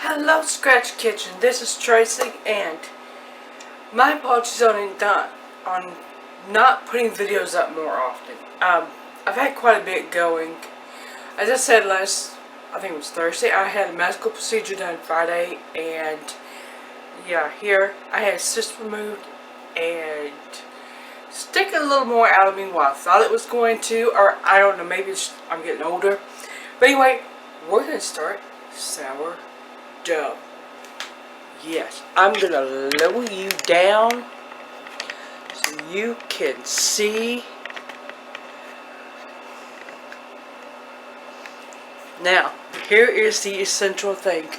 Hello, Scratch Kitchen. This is Tracy, and my apologies on not putting videos up more often. I've had quite a bit going. As I said I think it was Thursday, I had a medical procedure done Friday, and yeah, here I had a cyst removed, and sticking a little more out of me while I thought it was going to, or I don't know, maybe I'm getting older. But anyway, we're going to start sourdough. Yes, I'm going to lower you down so you can see. Now, here is the essential thing.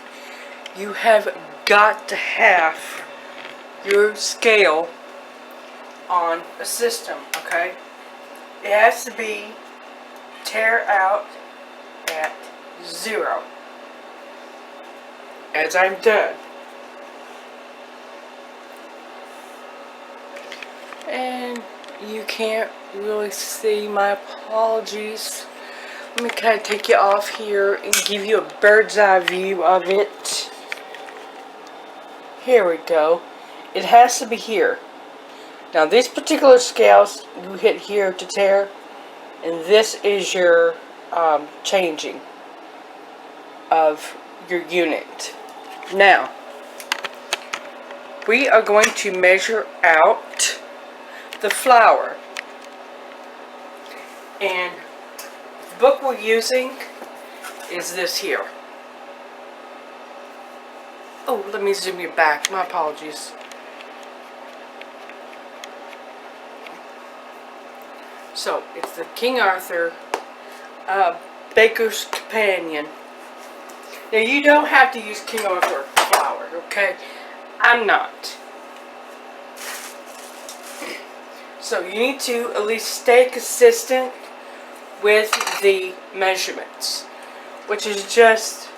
You have got to have your scale on a system, okay? It has to be tear out at 0. As I'm done. And you can't really see, my apologies. Let me kind of take you off here and give you a bird's eye view of it. Here we go. It has to be here. Now these particular scales, you hit here to tear, and this is your changing of your unit. Now, we are going to measure out the flour, and the book we're using is this here. Oh, let me zoom you back. My apologies. So, it's the King Arthur Baker's Companion. Now, you don't have to use King Arthur flour, okay? I'm not. So, you need to at least stay consistent with the measurements, which is just,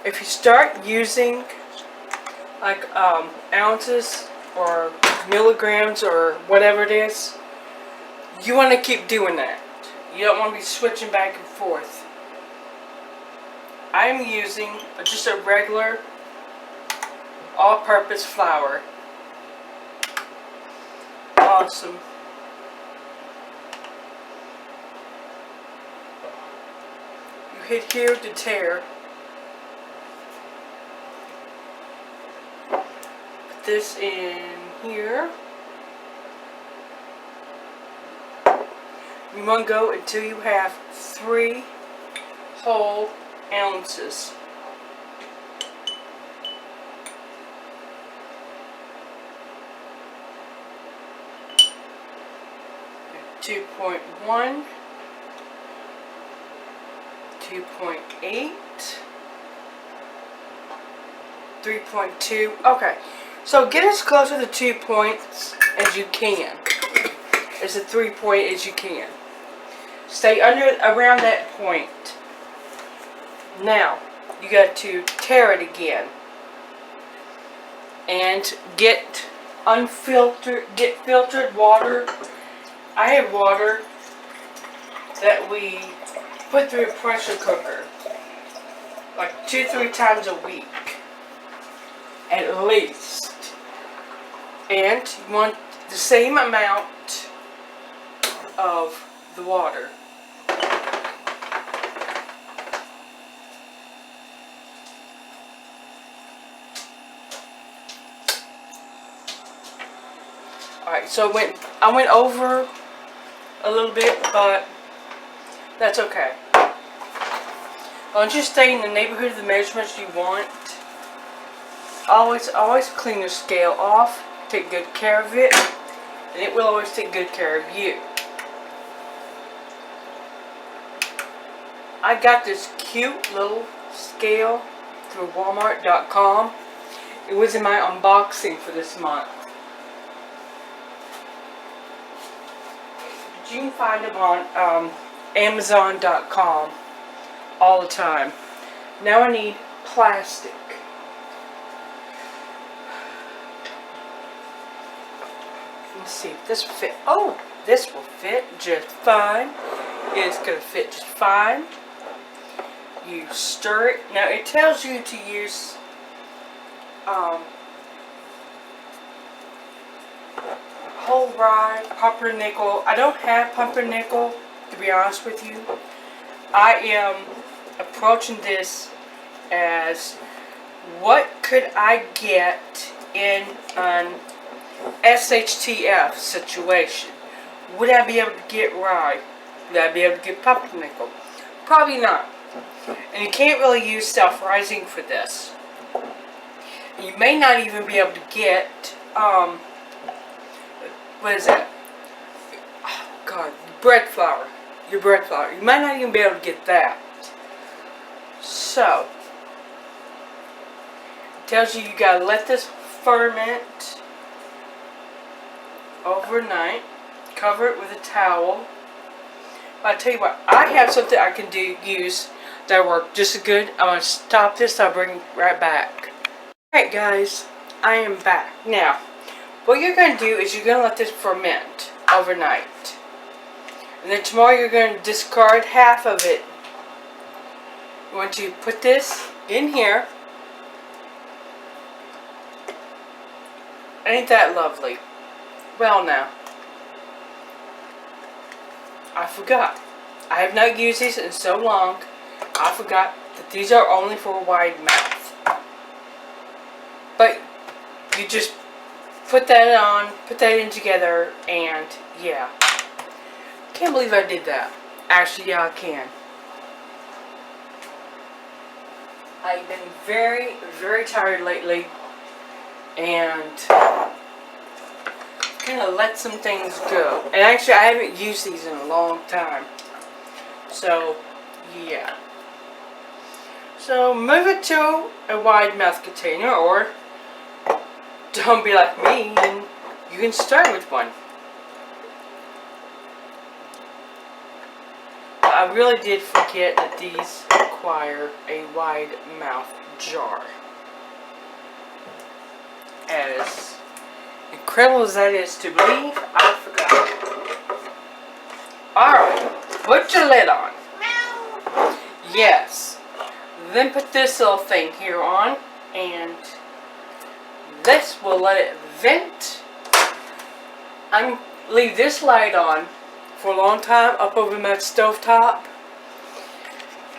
if you start using like ounces or milligrams or whatever it is, you want to keep doing that. You don't want to be switching back and forth. I'm using just a regular all-purpose flour. Awesome. You hit here to tear. Put this in here. You want to go until you have 3 whole ounces. .1, 2.8, 3.2. Okay, so get as close to the 2 points as you can. As the 3 point as you can. Stay around that point. Now, you got to tear it again. And get filtered water. I have water that we put through a pressure cooker. Like 2-3 times a week. At least. And you want the same amount of the water. Alright, so I went over a little bit, but that's okay. As long as you stay in the neighborhood of the measurements you want, always clean your scale off, take good care of it, and it will always take good care of you. I got this cute little scale through Walmart.com. It was in my unboxing for this month. You can find them on Amazon.com all the time. Now I need plastic. Let's see if this will fit. Oh, this will fit just fine. It's going to fit just fine. You stir it. Now it tells you to use whole rye, pumpernickel. I don't have pumpernickel, to be honest with you. I am approaching this as what could I get in an SHTF situation? Would I be able to get rye? Would I be able to get pumpernickel? Probably not. And you can't really use self-rising for this. You may not even be able to get, what is that? Oh, God, bread flour. Your bread flour. You might not even be able to get that. So, it tells you gotta let this ferment overnight. Cover it with a towel. But I tell you what, I have something I can use that work just as good. I'm going to stop this. I'll bring it right back. Alright guys, I am back. Now, what you're going to do is you're going to let this ferment overnight. And then tomorrow you're going to discard half of it. You want to put this in here. Ain't that lovely? Well now, I forgot. I have not used these in so long. I forgot that these are only for a wide mouth. But you just put that on, put that in together, and yeah. Can't believe I did that. Actually, yeah, I can. I've been very, very tired lately, and kind of let some things go. And actually, I haven't used these in a long time. So, yeah. So, move it to a wide mouth container, or don't be like me, and you can start with one. I really did forget that these require a wide mouth jar. As incredible as that is to believe, I forgot. Alright, put your lid on. Yes. Then put this little thing here on, and this will let it vent. I'm leave this light on for a long time up over my stove top,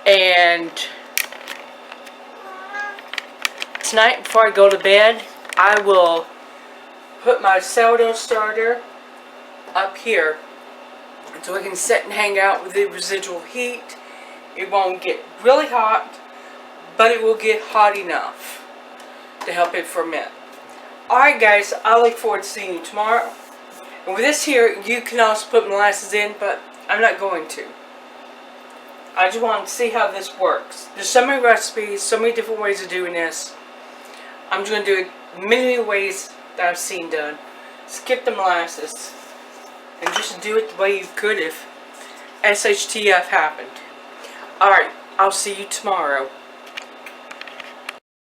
and tonight before I go to bed I will put my sourdough starter up here so it can sit and hang out with the residual heat. It won't get really hot, but it will get hot enough to help it ferment. Alright guys, I look forward to seeing you tomorrow. And with this here, you can also put molasses in, but I'm not going to. I just want to see how this works. There's so many recipes, so many different ways of doing this. I'm just going to do it many ways that I've seen done. Skip the molasses. And just do it the way you could if SHTF happened. Alright, I'll see you tomorrow.